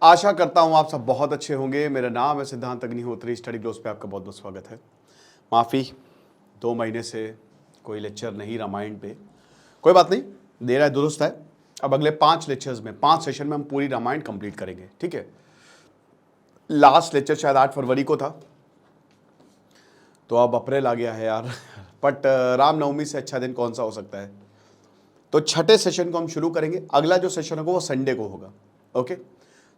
आशा करता हूँ आप सब बहुत अच्छे होंगे। मेरा नाम है सिद्धांत अग्निहोत्री। स्टडी ग्लोस पे आपका बहुत बहुत स्वागत है। माफ़ी 2 महीने से कोई लेक्चर नहीं रामायण पे, कोई बात नहीं, देर है दुरुस्त है। अब अगले 5 लेक्चर्स में 5 सेशन में हम पूरी रामायण कंप्लीट करेंगे, ठीक है। लास्ट लेक्चर शायद 8 फरवरी को था, तो अब अप्रैल आ गया है यार। बट रामनवमी से अच्छा दिन कौन सा हो सकता है। तो छठे सेशन को हम शुरू करेंगे। अगला जो सेशन होगा वो संडे को होगा, ओके।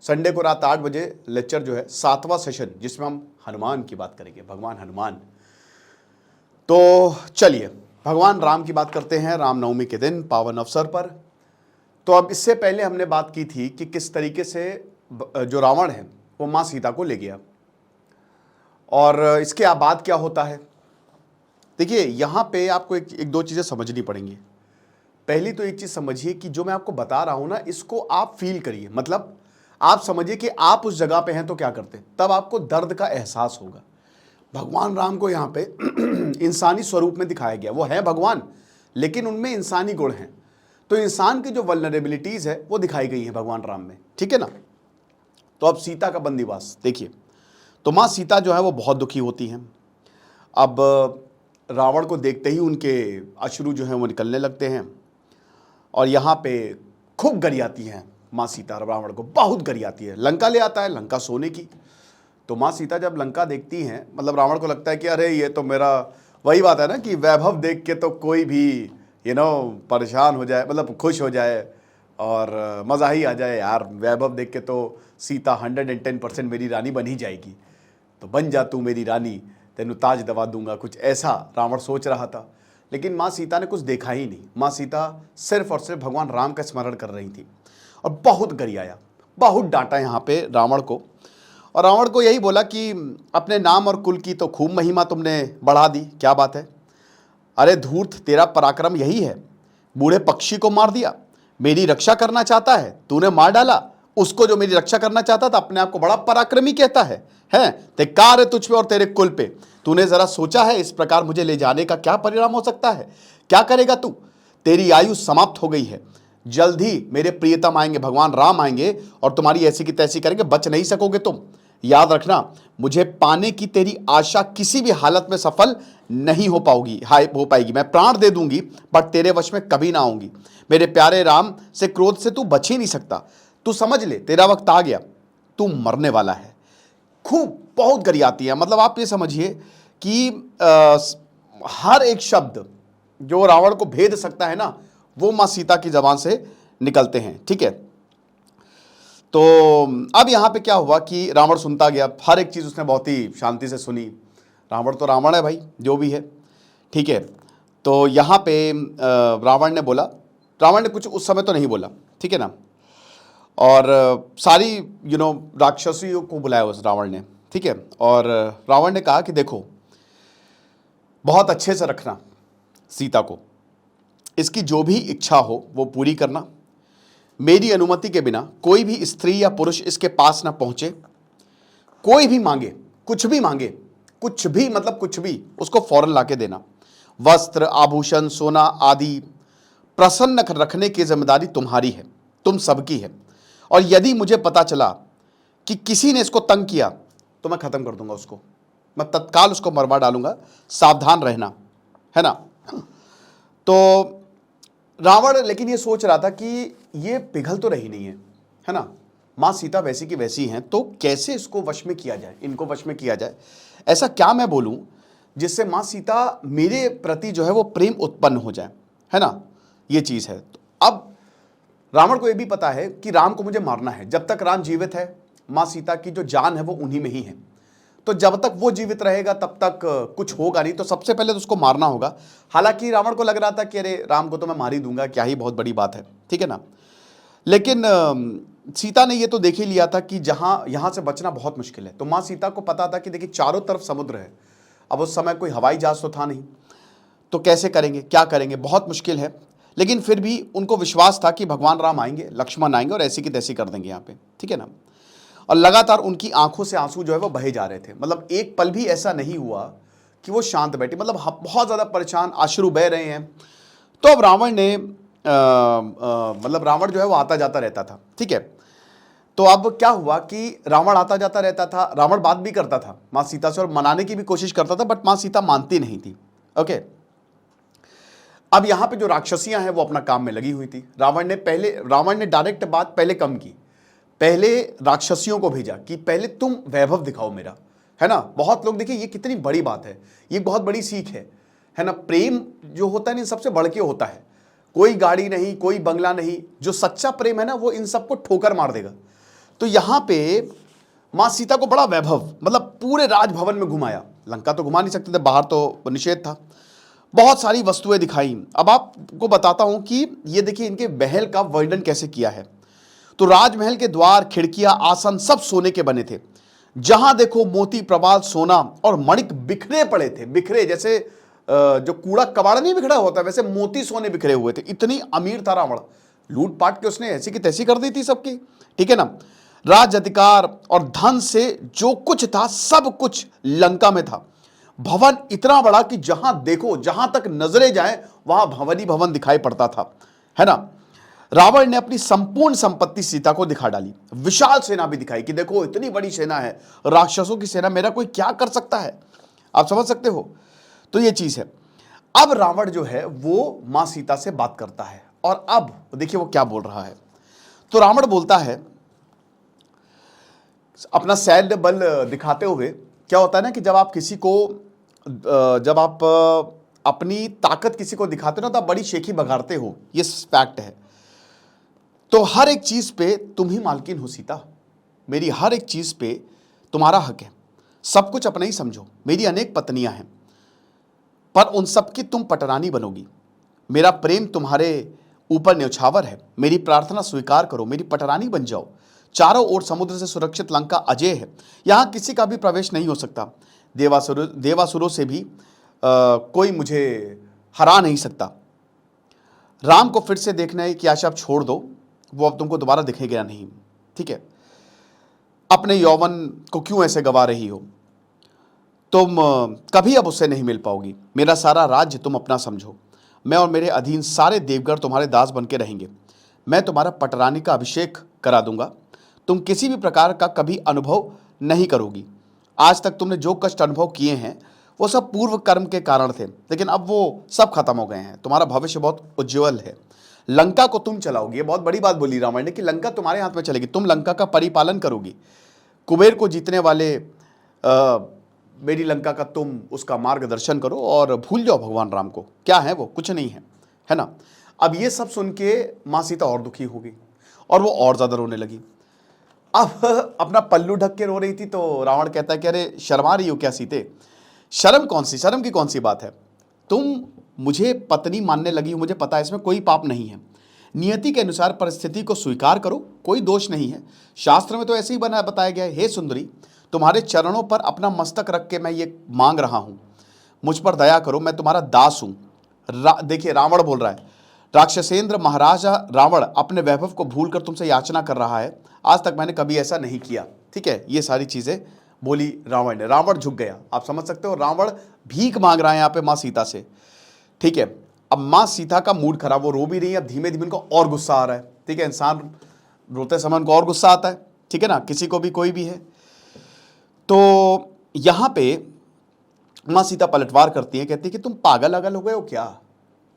संडे को रात 8 बजे लेक्चर जो है 7वां सेशन, जिसमें हम हनुमान की बात करेंगे, भगवान हनुमान। तो चलिए भगवान राम की बात करते हैं रामनवमी के दिन पावन अवसर पर। तो अब इससे पहले हमने बात की थी कि किस तरीके से जो रावण है वो माँ सीता को ले गया, और इसके बाद क्या होता है। देखिए यहाँ पे आपको एक दो चीज़ें समझनी पड़ेंगी। पहली तो एक चीज़ समझिए कि जो मैं आपको बता रहा हूँ ना, इसको आप फील करिए। मतलब आप समझिए कि आप उस जगह पे हैं तो क्या करते, तब आपको दर्द का एहसास होगा। भगवान राम को यहाँ पे इंसानी स्वरूप में दिखाया गया। वो है भगवान, लेकिन उनमें इंसानी गुण हैं। तो इंसान की जो वल्नरेबिलिटीज है वो दिखाई गई है भगवान राम में, ठीक है ना। तो अब सीता का बंदीवास देखिए। तो माँ सीता जो है वो बहुत दुखी होती हैं। अब रावण को देखते ही उनके अश्रु जो हैं वो निकलने लगते हैं, और यहाँ पे खूब गरियाती हैं माँ सीता। रावण को बहुत गरियाती है। लंका ले आता है, लंका सोने की। तो माँ सीता जब लंका देखती हैं, मतलब रावण को लगता है कि अरे ये तो मेरा, वही बात है ना कि वैभव देख के तो कोई भी परेशान हो जाए, मतलब खुश हो जाए और मज़ा ही आ जाए यार। वैभव देख के तो सीता 110% मेरी रानी बन ही जाएगी। तो बन जा तू मेरी रानी, तेनू ताज दवा दूंगा, कुछ ऐसा रावण सोच रहा था। लेकिन माँ सीता ने कुछ देखा ही नहीं। माँ सीता सिर्फ और सिर्फ भगवान राम का स्मरण कर रही थी, और बहुत गरियाया, बहुत डांटा यहाँ पे रावण को। और रावण को यही बोला कि अपने नाम और कुल की तो खूब महिमा तुमने बढ़ा दी, क्या बात है। अरे धूर्त, तेरा पराक्रम यही है, बूढ़े पक्षी को मार दिया, मेरी रक्षा करना चाहता है, तूने मार डाला उसको जो मेरी रक्षा करना चाहता था। अपने आप को बड़ा पराक्रमी कहता है धिक्कार है तुझ पे और तेरे कुल पे। तूने जरा सोचा है इस प्रकार मुझे ले जाने का क्या परिणाम हो सकता है? क्या करेगा तू? तेरी आयु समाप्त हो गई है। जल्द ही मेरे प्रियतम आएंगे, भगवान राम आएंगे, और तुम्हारी ऐसी की तैसी करेंगे, बच नहीं सकोगे तुम। याद रखना, मुझे पाने की तेरी आशा किसी भी हालत में सफल नहीं हो पाएगी। मैं प्राण दे दूंगी, बट तेरे वश में कभी ना आऊंगी। मेरे प्यारे राम से क्रोध से तू बच ही नहीं सकता। तू समझ ले, तेरा वक्त आ गया, तू मरने वाला है। खूब बहुत गरियाती है। मतलब आप ये समझिए कि हर एक शब्द जो रावण को भेद सकता है ना, वो माँ सीता की जबान से निकलते हैं, ठीक है। तो अब यहाँ पे क्या हुआ कि रावण सुनता गया, हर एक चीज़ उसने बहुत ही शांति से सुनी। रावण तो रावण है भाई, जो भी है, ठीक है। तो यहाँ पे रावण ने बोला, रावण ने कुछ उस समय तो नहीं बोला, ठीक है ना। और सारी राक्षसियों को बुलाया उस रावण ने, ठीक है। और रावण ने कहा कि देखो, बहुत अच्छे से रखना सीता को, इसकी जो भी इच्छा हो वो पूरी करना। मेरी अनुमति के बिना कोई भी स्त्री या पुरुष इसके पास ना पहुंचे। कोई भी मांगे, कुछ भी मांगे, कुछ भी मतलब कुछ भी, उसको फौरन लाके देना। वस्त्र, आभूषण, सोना आदि प्रसन्न रखने की जिम्मेदारी तुम्हारी है, तुम सबकी है। और यदि मुझे पता चला कि किसी ने इसको तंग किया तो मैं खत्म कर दूंगा उसको, मैं तत्काल उसको मरवा डालूंगा, सावधान रहना, है ना। तो रावण लेकिन ये सोच रहा था कि ये पिघल तो रही नहीं है ना। माँ सीता वैसी की वैसी हैं, तो कैसे इसको वश में किया जाए, इनको वश में किया जाए। ऐसा क्या मैं बोलूं जिससे माँ सीता मेरे प्रति जो है वो प्रेम उत्पन्न हो जाए, है ना। ये चीज़ है। तो अब रावण को यह भी पता है कि राम को मुझे मारना है। जब तक राम जीवित है, माँ सीता की जो जान है वो उन्हीं में ही है। तो जब तक वो जीवित रहेगा तब तक कुछ होगा नहीं। तो सबसे पहले तो उसको मारना होगा। हालांकि रावण को लग रहा था कि अरे राम को तो मैं मार ही दूंगा, क्या ही बहुत बड़ी बात है, ठीक है ना। लेकिन सीता ने ये तो देख ही लिया था कि यहाँ से बचना बहुत मुश्किल है। तो माँ सीता को पता था कि देखिए चारों तरफ समुद्र है। अब उस समय कोई हवाई जहाज तो था नहीं, तो कैसे करेंगे, क्या करेंगे, बहुत मुश्किल है। लेकिन फिर भी उनको विश्वास था कि भगवान राम आएंगे, लक्ष्मण आएंगे और ऐसी की तैसी कर देंगे यहाँ पे, ठीक है ना। और लगातार उनकी आंखों से आंसू जो है वो बहे जा रहे थे। मतलब एक पल भी ऐसा नहीं हुआ कि वो शांत बैठी, मतलब बहुत ज़्यादा परेशान, आंसू बह रहे हैं। तो अब रावण ने मतलब रावण जो है वो आता जाता रहता था, ठीक है। तो अब क्या हुआ कि रावण आता जाता रहता था, रावण बात भी करता था मां सीता से और मनाने की भी कोशिश करता था, बट मां सीता मानती नहीं थी। ओके, अब यहां पे जो राक्षसियां हैं वो अपना काम में लगी हुई थी। रावण ने डायरेक्ट बात पहले कम की, पहले राक्षसियों को भेजा कि पहले तुम वैभव दिखाओ मेरा, है ना। बहुत लोग, देखिए ये कितनी बड़ी बात है, ये बहुत बड़ी सीख है ना। प्रेम जो होता है ना, इन सबसे बढ़ के होता है। कोई गाड़ी नहीं, कोई बंगला नहीं, जो सच्चा प्रेम है ना वो इन सबको ठोकर मार देगा। तो यहां पे मां सीता को बड़ा वैभव, मतलब पूरे राजभवन में घुमाया। लंका तो घुमा नहीं सकते थे, बाहर तो निषेध था। बहुत सारी वस्तुएं दिखाई। अब आपको बताता हूं कि ये देखिए इनके महल का वर्णन कैसे किया है। तो राजमहल के द्वार, खिड़कियां, आसन सब सोने के बने थे। जहां देखो मोती, प्रवाल, सोना और मणिक बिखरे पड़े थे। बिखरे जैसे जो कूड़ा कबाड़ नहीं बिखरा होता, वैसे मोती सोने बिखरे हुए थे। इतनी अमीर था रावण, लूटपाट के उसने ऐसी की तैसी कर दी थी सबकी, ठीक है ना। राज अधिकार और धन से जो कुछ था सब कुछ लंका में था। भवन इतना बड़ा कि जहां देखो, जहां तक नजरें जाए वहां भवन ही भवन दिखाई पड़ता था, है ना। रावण ने अपनी संपूर्ण संपत्ति सीता को दिखा डाली। विशाल सेना भी दिखाई कि देखो इतनी बड़ी सेना है, राक्षसों की सेना, मेरा कोई क्या कर सकता है। आप समझ सकते हो, तो ये चीज है। अब रावण जो है वो मां सीता से बात करता है, और अब देखिए वो क्या बोल रहा है। तो रावण बोलता है अपना सैन्य बल दिखाते हुए, क्या होता है ना कि जब आप किसी को जब आप अपनी ताकत किसी को दिखाते हो ना, तो आप बड़ी शेखी बघाड़ते हो, ये फैक्ट है। तो हर एक चीज पे तुम ही मालकिन हो सीता, मेरी हर एक चीज पे तुम्हारा हक है, सब कुछ अपना ही समझो। मेरी अनेक पत्नियां हैं, पर उन सबकी तुम पटरानी बनोगी। मेरा प्रेम तुम्हारे ऊपर न्यौछावर है, मेरी प्रार्थना स्वीकार करो, मेरी पटरानी बन जाओ। चारों ओर समुद्र से सुरक्षित लंका अजय है, यहां किसी का भी प्रवेश नहीं हो सकता। देवासुरों से भी कोई मुझे हरा नहीं सकता। राम को फिर से देखने की आशा अब छोड़ दो, वो अब तुमको दोबारा दिखेगा नहीं, ठीक है। अपने यौवन को क्यों ऐसे गवा रही हो, तुम कभी अब उससे नहीं मिल पाओगी। मेरा सारा राज्य तुम अपना समझो, मैं और मेरे अधीन सारे देवगण तुम्हारे दास बन के रहेंगे। मैं तुम्हारा पटरानी का अभिषेक करा दूंगा, तुम किसी भी प्रकार का कभी अनुभव नहीं करोगी। आज तक तुमने जो कष्ट अनुभव किए हैं वो सब पूर्व कर्म के कारण थे, लेकिन अब वो सब खत्म हो गए हैं। तुम्हारा भविष्य बहुत उज्जवल है। लंका को तुम चलाओगी, ये बहुत बड़ी बात बोली रामायण ने कि लंका तुम्हारे हाथ में चलेगी, तुम लंका का परिपालन करोगी। कुबेर को जीतने वाले मेरी लंका का तुम उसका मार्गदर्शन करो, और भूल जाओ भगवान राम को, क्या है वो, कुछ नहीं है ना। अब ये सब सुन के मां सीता और दुखी हो गई, और वो और ज्यादा रोने लगी। अब अपना पल्लू ढक के रो रही थी, तो रावण कहता है कि अरे शर्मा रही हो क्या सीते, शर्म कौन सी, शर्म की कौन सी बात है। तुम मुझे पत्नी मानने लगी हो, मुझे पता है इसमें कोई पाप नहीं है। नियति के अनुसार परिस्थिति को स्वीकार करो, कोई दोष नहीं है। शास्त्र में तो ऐसे ही बताया गया है। हे सुंदरी, तुम्हारे चरणों पर अपना मस्तक रख के मैं ये मांग रहा हूं, मुझ पर दया करो, मैं तुम्हारा दास हूं। देखिए रावण बोल रहा है, राक्षसेंद्र महाराजा रावण अपने वैभव को भूलकर तुमसे याचना कर रहा है, आज तक मैंने कभी ऐसा नहीं किया, ठीक है। ये सारी चीजें बोली रावण ने। रावण झुक गया, आप समझ सकते हो, रावण भीख मांग रहा है यहाँ पे मां सीता से, ठीक है। अब मां सीता का मूड खराब, वो रो भी रही है। अब धीमे धीमे उनको और गुस्सा आ रहा है, ठीक है। इंसान रोते समय उनको और गुस्सा आता है, ठीक है ना, किसी को भी, कोई भी है। तो यहां पे मां सीता पलटवार करती है, कहती है कि तुम पागल अगल हो गए हो क्या,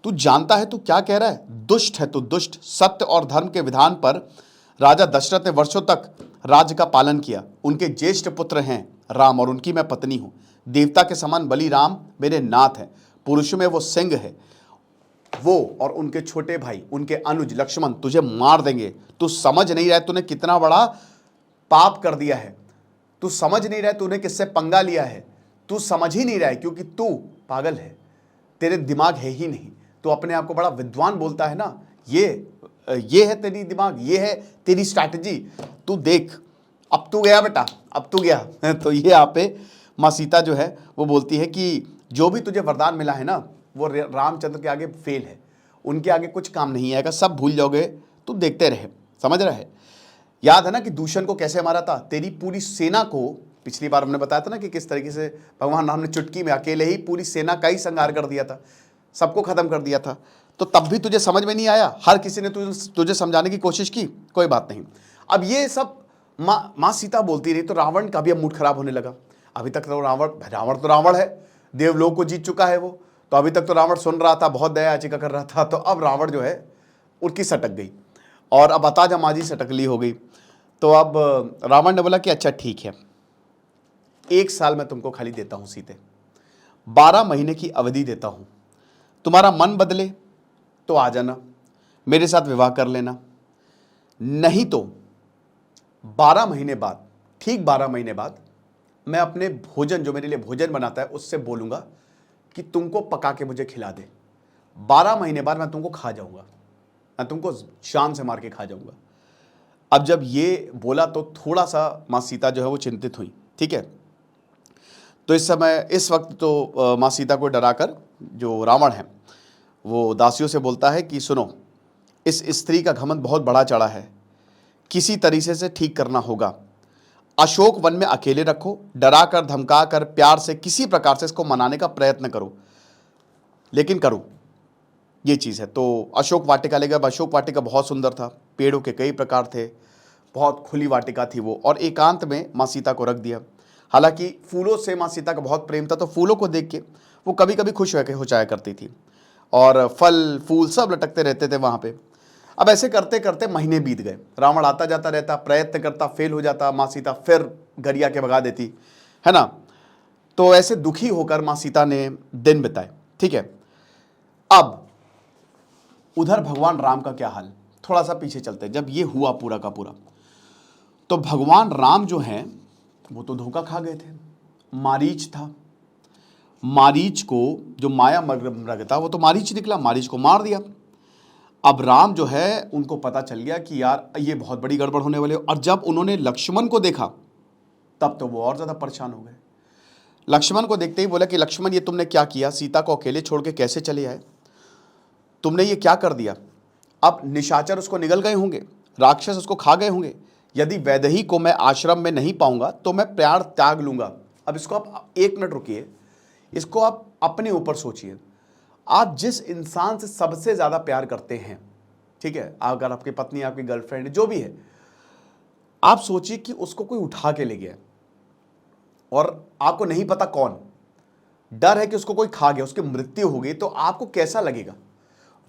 तू जानता है तू क्या कह रहा है, दुष्ट है तू, दुष्ट। सत्य और धर्म के विधान पर राजा दशरथ ने वर्षों तक राज्य का पालन किया। उनके ज्येष्ठ पुत्र हैं राम, और उनकी मैं पत्नी हूं। देवता के समान बलि राम मेरे नाथ हैं, पुरुषों में वो सिंह है। वो और उनके छोटे भाई, उनके अनुज लक्ष्मण तुझे मार देंगे। तू समझ नहीं रहा है तूने कितना बड़ा पाप कर दिया है, तू समझ नहीं रहा है तूने किससे पंगा लिया है, तू समझ ही नहीं रहा है, क्योंकि तू पागल है, तेरे दिमाग है ही नहीं। तू अपने आप को बड़ा विद्वान बोलता है ना, ये है तेरी दिमाग, ये है तेरी स्ट्रैटेजी, तू देख, अब तू गया बेटा, अब तू गया। तो ये यहाँ पे माँ सीता जो है वो बोलती है कि जो भी तुझे वरदान मिला है ना, वो रामचंद्र के आगे फेल है, उनके आगे कुछ काम नहीं आएगा, सब भूल जाओगे, तू देखते रहे। समझ रहा है। याद है ना कि दूषण को कैसे मारा था, तेरी पूरी सेना को, पिछली बार हमने बताया था ना कि किस तरीके से भगवान राम ने चुटकी में अकेले ही पूरी सेना का ही संहार कर दिया था, सबको खत्म कर दिया था। तो तब भी तुझे समझ में नहीं आया, हर किसी ने तुझे समझाने की कोशिश की, कोई बात नहीं। अब ये सब माँ सीता बोलती रही तो रावण का भी अब मूड खराब होने लगा। अभी तक तो रावण तो रावण है, देवलोक को जीत चुका है वो, तो अभी तक तो रावण सुन रहा था, बहुत दया याचिका कर रहा था, तो अब रावण जो है उनकी सटक गई और अब अताजा माजी सटकली हो गई। तो अब रावण ने बोला कि अच्छा ठीक है, 1 साल मैं तुमको खाली देता हूं सीते, 12 महीने की अवधि देता हूं, तुम्हारा मन बदले तो आ जाना, मेरे साथ विवाह कर लेना, नहीं तो 12 महीने बाद, ठीक 12 महीने बाद मैं अपने भोजन, जो मेरे लिए भोजन बनाता है, उससे बोलूंगा कि तुमको पका के मुझे खिला दे। 12 महीने बाद मैं तुमको खा जाऊंगा, मैं तुमको शान से मार के खा जाऊंगा। अब जब ये बोला तो थोड़ा सा माँ सीता जो है वो चिंतित हुई। ठीक है, तो इस वक्त तो माँ सीता को डराकर जो रावण है वो दासियों से बोलता है कि सुनो, इस स्त्री का घमंड बहुत बड़ा चढ़ा है, किसी तरीके से ठीक करना होगा। अशोक वन में अकेले रखो, डरा कर धमका कर प्यार से किसी प्रकार से इसको मनाने का प्रयत्न करो, लेकिन करो, ये चीज़ है। तो अशोक वाटिका ले गया। अशोक वाटिका बहुत सुंदर था, पेड़ों के कई प्रकार थे, बहुत खुली वाटिका थी वो, और एकांत में माँ सीता को रख दिया। हालांकि फूलों से माँ सीता का बहुत प्रेम था, तो फूलों को देख के वो कभी कभी खुश हो जाया करती थी, और फल फूल सब लटकते रहते थे वहाँ पे। अब ऐसे करते करते महीने बीत गए, रावण आता जाता रहता, प्रयत्न करता, फेल हो जाता, माँ सीता फिर गरिया के भगा देती है ना। तो ऐसे दुखी होकर माँ सीता ने दिन बिताए। ठीक है, अब उधर भगवान राम का क्या हाल, थोड़ा सा पीछे चलते हैं। जब ये हुआ पूरा का पूरा, तो भगवान राम जो हैं वो तो धोखा खा गए थे। मारीच था, मारीच को जो माया मृग था वो तो मारीच निकला, मारीच को मार दिया। अब राम जो है उनको पता चल गया कि यार ये बहुत बड़ी गड़बड़ होने वाली है। और जब उन्होंने लक्ष्मण को देखा तब तो वो और ज़्यादा परेशान हो गए। लक्ष्मण को देखते ही बोला कि लक्ष्मण, ये तुमने क्या किया, सीता को अकेले छोड़ के कैसे चले आए, तुमने ये क्या कर दिया। अब निशाचर उसको निगल गए होंगे, राक्षस उसको खा गए होंगे, यदि वैदेही को मैं आश्रम में नहीं पाऊंगा तो मैं प्राण त्याग लूंगा। अब इसको आप 1 मिनट रुकिए, इसको आप अपने ऊपर सोचिए। आप जिस इंसान से सबसे ज़्यादा प्यार करते हैं, ठीक है, अगर आपकी पत्नी, आपकी गर्लफ्रेंड, जो भी है, आप सोचिए कि उसको कोई उठा के ले गया और आपको नहीं पता कौन, डर है कि उसको कोई खा गया, उसकी मृत्यु हो गई, तो आपको कैसा लगेगा।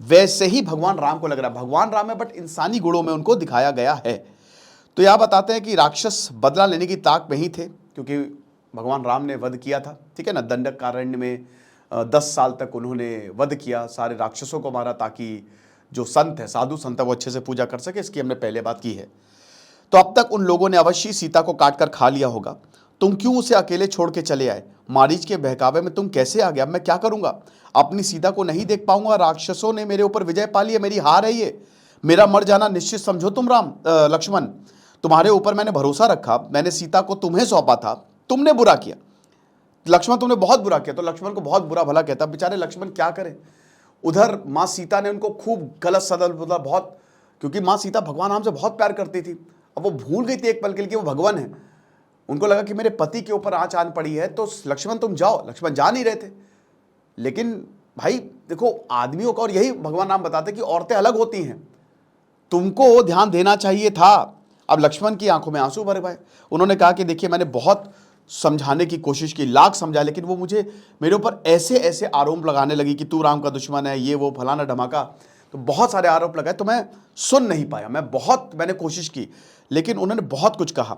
वैसे ही भगवान राम को लग रहा है। भगवान राम है बट इंसानी गुणों में उनको दिखाया गया है। तो यह बताते हैं कि राक्षस बदला लेने की ताक में ही थे, क्योंकि भगवान राम ने वध किया था, ठीक है ना, दंडकारण्य में 10 साल तक उन्होंने वध किया, सारे राक्षसों को मारा, ताकि जो संत है, साधु संत है, वो अच्छे से पूजा कर सके। इसकी हमने पहले बात की है। तो अब तक उन लोगों ने अवश्य सीता को काट कर खा लिया होगा। तुम क्यों उसे अकेले छोड़ के चले आए, मारीच के बहकावे में तुम कैसे आ गया। मैं क्या करूंगा, अपनी सीता को नहीं देख पाऊंगा, राक्षसों ने मेरे ऊपर विजय पा ली है, मेरी हार है ये, मेरा मर जाना निश्चित समझो तुम लक्ष्मण, तुम्हारे ऊपर मैंने भरोसा रखा, मैंने सीता को तुम्हें सौंपा था, तुमने बुरा किया लक्ष्मण, तुमने बहुत बुरा किया। तो लक्ष्मण को बहुत बुरा भला कहता, बेचारे लक्ष्मण क्या करें। उधर माँ सीता ने उनको खूब गलत सदल बोला बहुत, क्योंकि माँ सीता भगवान राम से बहुत प्यार करती थी। अब वो भूल गई थी एक पल के लिए कि वो भगवान है। उनको लगा कि मेरे पति के ऊपर आँच आन पड़ी है, तो लक्ष्मण तुम जाओ। लक्ष्मण जा नहीं रहे थे, लेकिन भाई देखो आदमियों का, और यही भगवान राम बताते कि औरतें अलग होती हैं, तुमको ध्यान देना चाहिए था। अब लक्ष्मण की आंखों में आंसू भरे भाई। उन्होंने कहा कि देखिए मैंने बहुत समझाने की कोशिश की, लाख समझा, लेकिन वो मुझे मेरे ऊपर ऐसे ऐसे आरोप लगाने लगी कि तू राम का दुश्मन है, ये वो फलाना धमाका, तो बहुत सारे आरोप लगाए, तो मैं सुन नहीं पाया। मैंने कोशिश की, लेकिन उन्होंने बहुत कुछ कहा।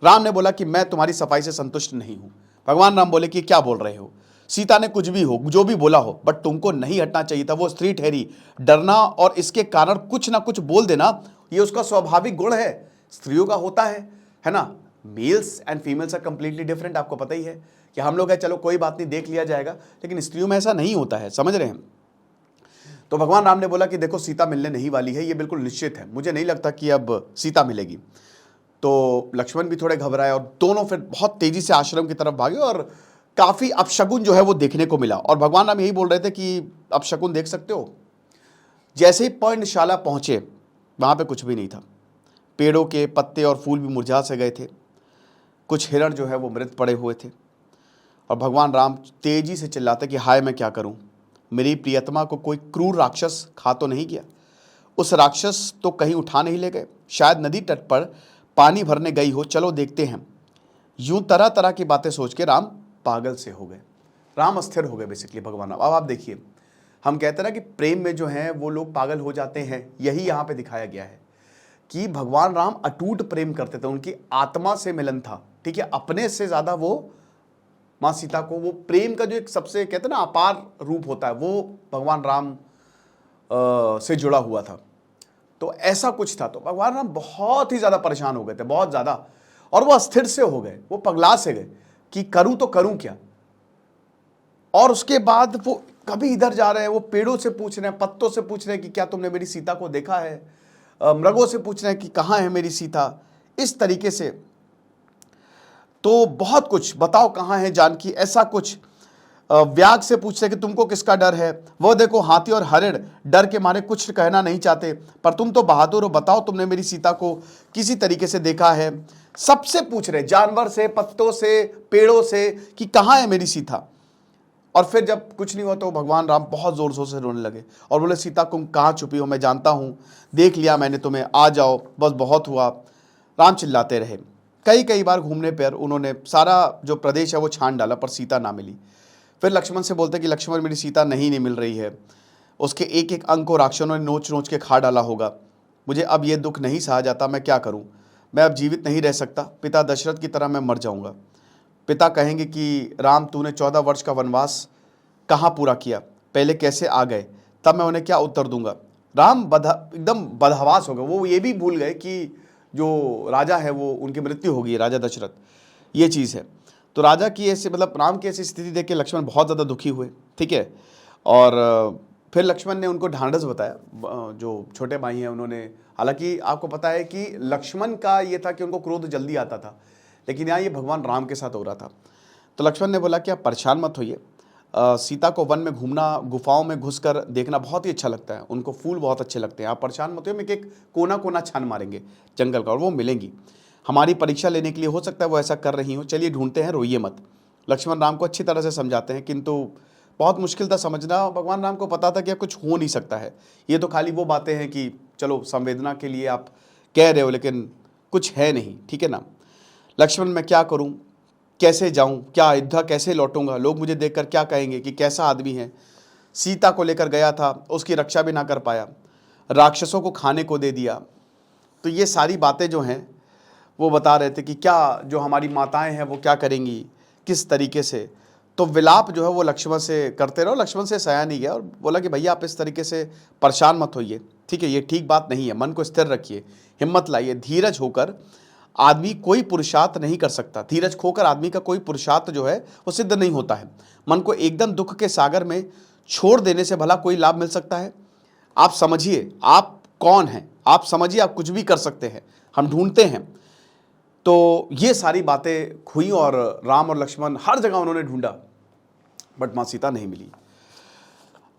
राम ने बोला कि मैं तुम्हारी सफाई से संतुष्ट नहीं हूं। भगवान राम बोले कि क्या बोल रहे हो, सीता ने कुछ भी हो, जो भी बोला हो, बट तुमको नहीं हटना चाहिए था। वो स्त्री ठहरी, डरना और इसके कारण कुछ ना कुछ बोल देना, ये उसका स्वाभाविक गुण है, स्त्रियों का होता है ना। Males and females are completely different. आपको पता ही है कि हम लोग है चलो कोई बात नहीं, देख लिया जाएगा, लेकिन स्त्रियों में ऐसा नहीं होता है, समझ रहे हैं। तो भगवान राम ने बोला कि देखो सीता मिलने नहीं वाली है, ये बिल्कुल निश्चित है, मुझे नहीं लगता कि अब सीता मिलेगी। तो लक्ष्मण भी थोड़े घबराए और दोनों फिर बहुत तेजी से आश्रम की तरफ भागे, और काफी अपशगुन जो है वो देखने को मिला। और भगवान राम यही बोल रहे थे कि अपशगुन देख सकते हो। जैसे ही पर्णशाला पहुंचे, वहां पे कुछ भी नहीं था, पेड़ों के पत्ते और फूल भी मुरझा से गए थे, कुछ हिरण जो है वो मृत पड़े हुए थे। और भगवान राम तेजी से चिल्लाते कि हाय मैं क्या करूं, मेरी प्रियतमा को कोई क्रूर राक्षस खा तो नहीं गया। उस राक्षस तो कहीं उठा नहीं ले गए, शायद नदी तट पर पानी भरने गई हो, चलो देखते हैं। यूं तरह तरह की बातें सोच के राम पागल से हो गए, राम अस्थिर हो गए बेसिकली भगवान। अब आप देखिए, हम कहते हैं ना कि प्रेम में जो है वो लोग पागल हो जाते हैं, यही यहाँ पे दिखाया गया है कि भगवान राम अटूट प्रेम करते थे, उनकी आत्मा से मिलन था, ठीक है। अपने से ज्यादा वो माँ सीता को, वो प्रेम का जो एक सबसे कहते हैं ना अपार रूप होता है, वो भगवान राम से जुड़ा हुआ था। तो ऐसा कुछ था, तो भगवान राम बहुत ही ज्यादा परेशान हो गए थे, बहुत ज्यादा, और वो अस्थिर से हो गए, वो पगला से गए कि करूं तो करूं क्या। और उसके बाद वो कभी इधर जा रहे हैं, वो पेड़ों से पूछ रहे हैं, पत्तों से पूछ रहे हैं कि क्या तुमने मेरी सीता को देखा है, मृगों से पूछ रहे हैं कि कहाँ है मेरी सीता, इस तरीके से। तो बहुत कुछ, बताओ कहाँ है जानकी, ऐसा कुछ। व्याग से पूछते कि तुमको किसका डर है, वो देखो हाथी और हरिण डर के मारे कुछ कहना नहीं चाहते, पर तुम तो बहादुर हो, बताओ तुमने मेरी सीता को किसी तरीके से देखा है। सबसे पूछ रहे, जानवर से, पत्तों से, पेड़ों से कि कहाँ है मेरी सीता। और फिर जब कुछ नहीं हुआ तो भगवान राम बहुत जोर जोर से रोने लगे और बोले, सीता तुम कहाँ छुपी हो, मैं जानता हूँ, देख लिया मैंने तुम्हें, आ जाओ, बस बहुत हुआ। राम चिल्लाते रहे। कई बार घूमने पर उन्होंने सारा जो प्रदेश है वो छान डाला, पर सीता ना मिली। फिर लक्ष्मण से बोलते कि लक्ष्मण मेरी सीता नहीं मिल रही है, उसके एक एक अंग को राक्षसों ने नोच नोच के खा डाला होगा, मुझे अब ये दुख नहीं सहा जाता, मैं क्या करूं, मैं अब जीवित नहीं रह सकता, पिता दशरथ की तरह मैं मर जाऊंगा। पिता कहेंगे कि राम तूने 14 वर्ष का वनवास कहाँ पूरा किया, पहले कैसे आ गए, तब मैं उन्हें क्या उत्तर दूंगा। राम एकदम बदहवास हो गए, वो ये भी भूल गए कि जो राजा है वो उनकी मृत्यु होगी, राजा दशरथ, ये चीज़ है। तो राजा की ऐसे मतलब राम की ऐसी स्थिति देख के लक्ष्मण बहुत ज़्यादा दुखी हुए, ठीक है। और फिर लक्ष्मण ने उनको ढांढस बताया, जो छोटे भाई हैं उन्होंने, हालांकि आपको पता है कि लक्ष्मण का ये था कि उनको क्रोध जल्दी आता था, लेकिन यहाँ ये भगवान राम के साथ हो रहा था। तो लक्ष्मण ने बोला कि आप परेशान मत होइए, सीता को वन में घूमना, गुफाओं में घुसकर देखना बहुत ही अच्छा लगता है, उनको फूल बहुत अच्छे लगते हैं, आप परेशान मत होइए, हम एक कोना कोना छान मारेंगे जंगल का और वो मिलेंगी, हमारी परीक्षा लेने के लिए हो सकता है वो ऐसा कर रही हो, चलिए ढूंढते हैं, रोइए मत। लक्ष्मण राम को अच्छी तरह से समझाते हैं, किंतु बहुत मुश्किल था समझना, भगवान राम को पता था कि कुछ हो नहीं सकता है, ये तो खाली वो बातें हैं कि चलो संवेदना के लिए आप कह रहे हो, लेकिन कुछ है नहीं, ठीक है ना। लक्ष्मण मैं क्या करूं, कैसे जाऊं, क्या अयोध्या कैसे लौटूंगा, लोग मुझे देखकर क्या कहेंगे कि कैसा आदमी है, सीता को लेकर गया था, उसकी रक्षा भी ना कर पाया, राक्षसों को खाने को दे दिया। तो ये सारी बातें जो हैं वो बता रहे थे कि क्या जो हमारी माताएं हैं वो क्या करेंगी, किस तरीके से। तो विलाप जो है वो लक्ष्मण से करते रहो, लक्ष्मण से सया नहीं गया और बोला कि भैया आप इस तरीके से परेशान मत होइए, ठीक है, ये ठीक बात नहीं है, मन को स्थिर रखिए, हिम्मत लाइए, धीरज होकर आदमी कोई पुरुषार्थ नहीं कर सकता, धीरज खोकर आदमी का कोई पुरुषार्थ जो है वो सिद्ध नहीं होता है। मन को एकदम दुख के सागर में छोड़ देने से भला कोई लाभ मिल सकता है। आप समझिए आप कौन हैं, आप समझिए आप कुछ भी कर सकते हैं, हम ढूंढते हैं। तो ये सारी बातें हुई और राम और लक्ष्मण हर जगह उन्होंने ढूंढा, बट माँ सीता नहीं मिली।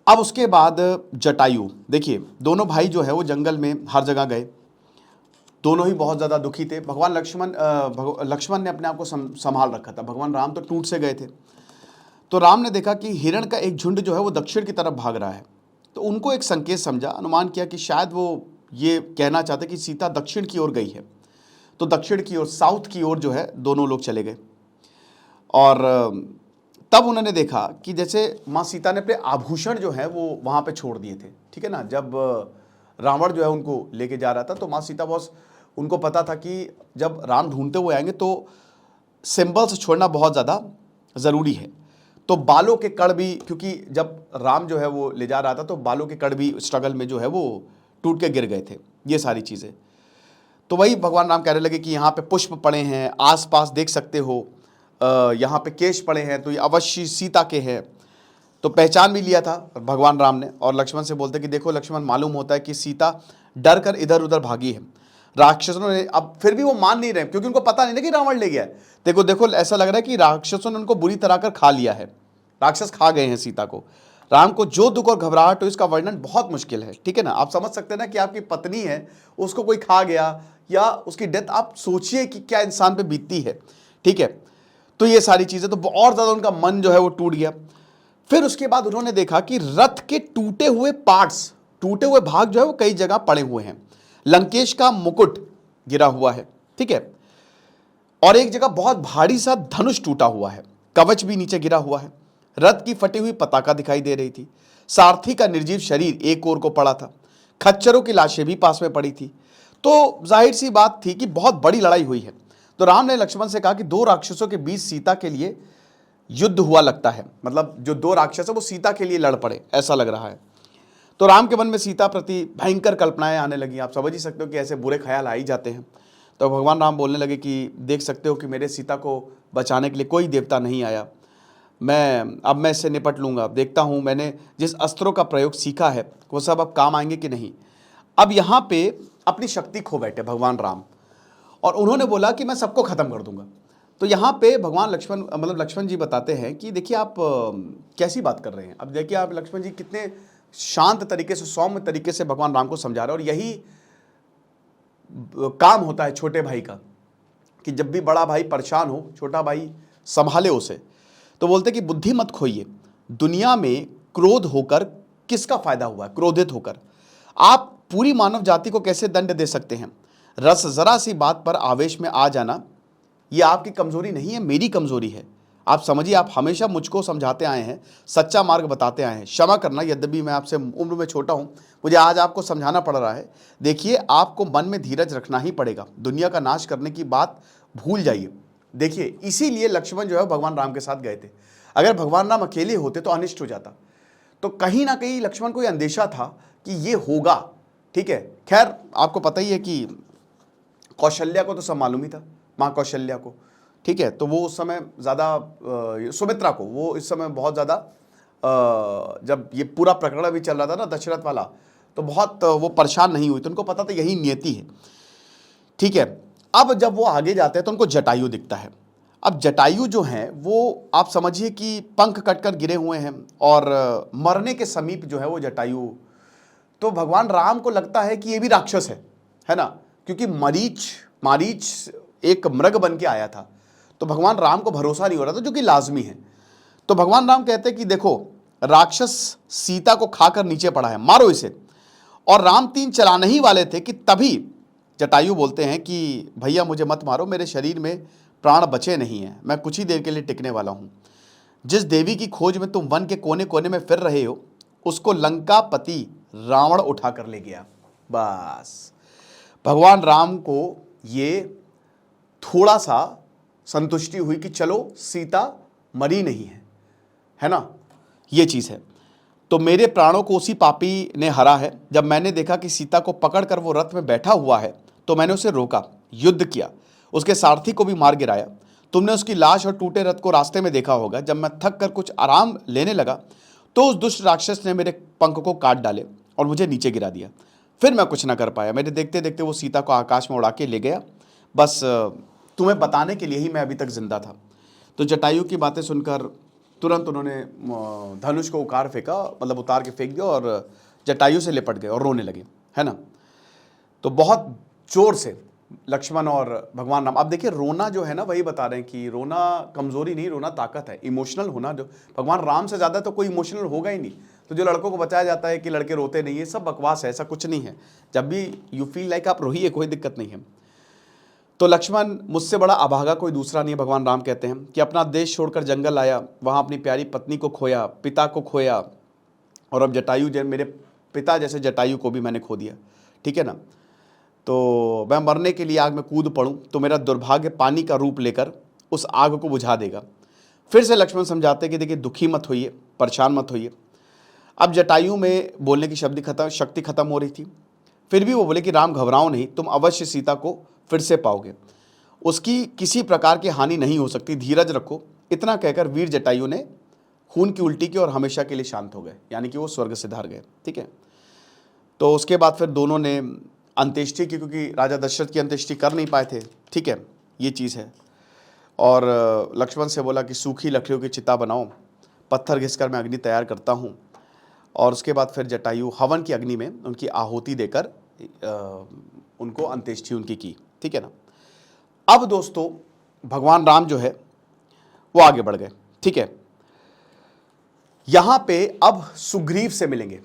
अब उसके बाद जटायु, देखिए दोनों भाई जो है वो जंगल में हर जगह गए, दोनों ही बहुत ज़्यादा दुखी थे। भगवान लक्ष्मण ने अपने आप को संभाल रखा था, भगवान राम तो टूट से गए थे। तो राम ने देखा कि हिरण का एक झुंड जो है वो दक्षिण की तरफ भाग रहा है, तो उनको एक संकेत समझा, अनुमान किया कि शायद वो ये कहना चाहते कि सीता दक्षिण की ओर गई है। तो दक्षिण की ओर, साउथ की ओर जो है दोनों लोग चले गए। और तब उन्होंने देखा कि जैसे माँ सीता ने अपने आभूषण जो है वो वहाँ पे छोड़ दिए थे, ठीक है ना। जब रावण जो है उनको लेके जा रहा था तो माँ सीता बॉस, उनको पता था कि जब राम ढूंढते हुए आएंगे तो सिंबल्स छोड़ना बहुत ज़्यादा ज़रूरी है। तो बालों के कड़ भी, क्योंकि जब राम जो है वो ले जा रहा था तो बालों के कड़ भी स्ट्रगल में जो है वो टूट के गिर गए थे, ये सारी चीज़ें। तो वही भगवान राम कहने लगे कि यहाँ पे पुष्प पड़े हैं, आसपास देख सकते हो, यहाँ पे केश पड़े हैं, तो ये अवश्य सीता के हैं। तो पहचान भी लिया था भगवान राम ने, और लक्ष्मण से बोलते कि देखो लक्ष्मण, मालूम होता है कि सीता डर कर इधर उधर भागी है, राक्षसों ने, अब फिर भी वो मान नहीं रहे क्योंकि उनको पता नहीं ना कि रावण ले गया है। देखो देखो ऐसा लग रहा है कि राक्षसों ने उनको बुरी तरह कर खा लिया है, राक्षस खा गए हैं सीता को। राम को जो दुख और घबराहट हो इसका वर्णन बहुत मुश्किल है, ठीक है ना। आप समझ सकते हैं ना कि आपकी पत्नी है, उसको कोई खा गया या उसकी डेथ, आप सोचिए कि क्या इंसान पे बीतती है, ठीक है। तो ये सारी चीजें, तो और ज्यादा उनका मन जो है वो टूट गया। फिर उसके बाद उन्होंने देखा कि रथ के टूटे हुए पार्ट्स, टूटे हुए भाग जो है वो कई जगह पड़े हुए हैं, लंकेश का मुकुट गिरा हुआ है, ठीक है। और एक जगह बहुत भारी सा धनुष टूटा हुआ है, कवच भी नीचे गिरा हुआ है, रथ की फटी हुई पताका दिखाई दे रही थी, सारथी का निर्जीव शरीर एक ओर को पड़ा था, खच्चरों की लाशें भी पास में पड़ी थी। तो जाहिर सी बात थी कि बहुत बड़ी लड़ाई हुई है। तो राम ने लक्ष्मण से कहा कि दो राक्षसों के बीच सीता के लिए युद्ध हुआ लगता है, मतलब जो दो राक्षस है वो सीता के लिए लड़ पड़े, ऐसा लग रहा है। तो राम के मन में सीता प्रति भयंकर कल्पनाएं आने लगी। आप समझ ही सकते हो कि ऐसे बुरे ख्याल आ ही जाते हैं। तो भगवान राम बोलने लगे कि देख सकते हो कि मेरे सीता को बचाने के लिए कोई देवता नहीं आया, अब मैं इससे निपट लूँगा। देखता हूँ मैंने जिस अस्त्रों का प्रयोग सीखा है वो सब अब काम आएंगे कि नहीं। अब यहाँ पे अपनी शक्ति खो बैठे भगवान राम, और उन्होंने बोला कि मैं सबको ख़त्म कर दूंगा। तो यहाँ पे भगवान लक्ष्मण जी बताते हैं कि देखिए आप कैसी बात कर रहे हैं। अब देखिए आप लक्ष्मण जी कितने शांत तरीके से, सौम्य तरीके से भगवान राम को समझा रहे हैं। और यही काम होता है छोटे भाई का, कि जब भी बड़ा भाई परेशान हो, छोटा भाई संभाले उसे। तो बोलते कि बुद्धि मत खोइए, दुनिया में क्रोध होकर किसका फायदा हुआ है? क्रोधित होकर आप पूरी मानव जाति को कैसे दंड दे सकते हैं? रस जरा सी बात पर आवेश में आ जाना ये आपकी कमजोरी नहीं है, मेरी कमजोरी है। आप समझिए, आप हमेशा मुझको समझाते आए हैं, सच्चा मार्ग बताते आए हैं। क्षमा करना, यद्यपि मैं आपसे उम्र में छोटा हूं, मुझे आज आपको समझाना पड़ रहा है। देखिए, आपको मन में धीरज रखना ही पड़ेगा, दुनिया का नाश करने की बात भूल जाइए। देखिए, इसीलिए लक्ष्मण जो है भगवान राम के साथ गए थे। अगर भगवान राम अकेले होते तो अनिष्ट हो जाता। तो कहीं ना कहीं लक्ष्मण को यह अंदेशा था कि ये होगा, ठीक है। खैर, आपको पता ही है कि कौशल्या को तो सब मालूम ही था, माँ कौशल्या को, ठीक है। तो वो उस समय ज़्यादा, सुमित्रा को, वो इस समय बहुत ज़्यादा, जब ये पूरा प्रकरण भी चल रहा था ना दशरथ वाला, तो बहुत वो परेशान नहीं हुई। तो उनको पता था यही नियति है, ठीक है। अब जब वो आगे जाते हैं तो उनको जटायु दिखता है। अब जटायु जो हैं वो आप समझिए कि पंख कटकर गिरे हुए हैं और मरने के समीप जो है वो जटायु। तो भगवान राम को लगता है कि ये भी राक्षस है ना, क्योंकि मारीच एक मृग बन के आया था। तो भगवान राम को भरोसा नहीं हो रहा था, जो कि लाजमी है। तो भगवान राम कहते हैं कि देखो, राक्षस सीता को खाकर नीचे पड़ा है, मारो इसे। और राम तीर चलाने ही वाले थे कि तभी जटायु बोलते हैं कि भैया मुझे मत मारो, मेरे शरीर में प्राण बचे नहीं हैं, मैं कुछ ही देर के लिए टिकने वाला हूं। जिस देवी की खोज में तुम वन के कोने कोने में फिर रहे हो, उसको लंकापति रावण उठा कर ले गया। बस भगवान राम को ये थोड़ा सा संतुष्टि हुई कि चलो सीता मरी नहीं है ना, ये चीज है। तो मेरे प्राणों को उसी पापी ने हरा है। जब मैंने देखा कि सीता को पकड़कर वो रथ में बैठा हुआ है तो मैंने उसे रोका, युद्ध किया, उसके सारथी को भी मार गिराया। तुमने उसकी लाश और टूटे रथ को रास्ते में देखा होगा। जब मैं थक कर कुछ आराम लेने लगा तो उस दुष्ट राक्षस ने मेरे पंख को काट डाले और मुझे नीचे गिरा दिया। फिर मैं कुछ ना कर पाया। मेरे देखते देखते वो सीता को आकाश में उड़ा के ले गया। बस तुम्हें बताने के लिए ही मैं अभी तक जिंदा था। तो जटायु की बातें सुनकर तुरंत उन्होंने धनुष को उतार के फेंक दिया और जटायु से लिपट गए और रोने लगे, है ना। तो बहुत जोर से लक्ष्मण और भगवान राम, अब देखिए रोना जो है ना, वही बता रहे हैं कि रोना कमजोरी नहीं, रोना ताकत है। इमोशनल होना, जो भगवान राम से ज़्यादा तो कोई इमोशनल होगा ही नहीं। तो जो लड़कों को बताया जाता है कि लड़के रोते नहीं है, सब बकवास है, ऐसा कुछ नहीं है। जब भी यू फील लाइक आप रोइए, कोई दिक्कत नहीं है। तो लक्ष्मण, मुझसे बड़ा अभागा कोई दूसरा नहीं है। भगवान राम कहते हैं कि अपना देश छोड़कर जंगल आया, वहाँ अपनी प्यारी पत्नी को खोया, पिता को खोया, और अब जटायु, मेरे पिता जैसे जटायु को भी मैंने खो दिया, ठीक है ना। तो मैं मरने के लिए आग में कूद पड़ूं तो मेरा दुर्भाग्य पानी का रूप लेकर उस आग को बुझा देगा। फिर से लक्ष्मण समझाते कि देखिए, दुखी मत होइए, परेशान मत होइए। अब जटायु में बोलने की शक्ति खत्म हो रही थी। फिर भी वो बोले कि राम घबराओ नहीं, तुम अवश्य सीता को फिर से पाओगे, उसकी किसी प्रकार की हानि नहीं हो सकती, धीरज रखो। इतना कहकर वीर जटायु ने खून की उल्टी की और हमेशा के लिए शांत हो गए, यानी कि वो स्वर्ग से धार गए, ठीक है। तो उसके बाद फिर दोनों ने अंत्येष्टि की, क्योंकि राजा दशरथ की अंत्येष्टि कर नहीं पाए थे, ठीक है, ये चीज़ है। और लक्ष्मण से बोला कि सूखी लकड़ियों की चिता बनाओ, पत्थर घिसकर मैं अग्नि तैयार करता हूँ। और उसके बाद फिर जटायु हवन की अग्नि में उनकी आहुति देकर उनको अंत्येष्टि उनकी की, ठीक है ना। अब दोस्तों भगवान राम जो है वो आगे बढ़ गए, ठीक है। यहां पे अब सुग्रीव से मिलेंगे,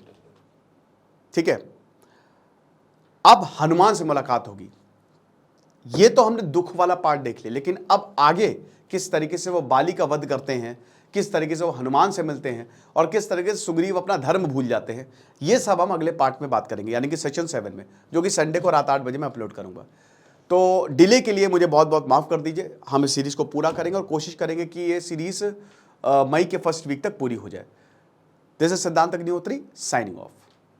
ठीक है। अब हनुमान से मुलाकात होगी। ये तो हमने दुख वाला पार्ट देख लिया, लेकिन अब आगे किस तरीके से वो बाली का वध करते हैं, किस तरीके से वो हनुमान से मिलते हैं और किस तरीके से सुग्रीव अपना धर्म भूल जाते हैं, ये सब हम अगले पार्ट में बात करेंगे, यानी कि सेशन 7 में, जो कि संडे को रात 8 बजे मैं अपलोड करूंगा। तो डिले के लिए मुझे बहुत बहुत माफ़ कर दीजिए। हम इस सीरीज़ को पूरा करेंगे और कोशिश करेंगे कि ये सीरीज़ मई के फर्स्ट वीक तक पूरी हो जाए। दिस इज सिद्धांत अग्निहोत्री साइनिंग ऑफ।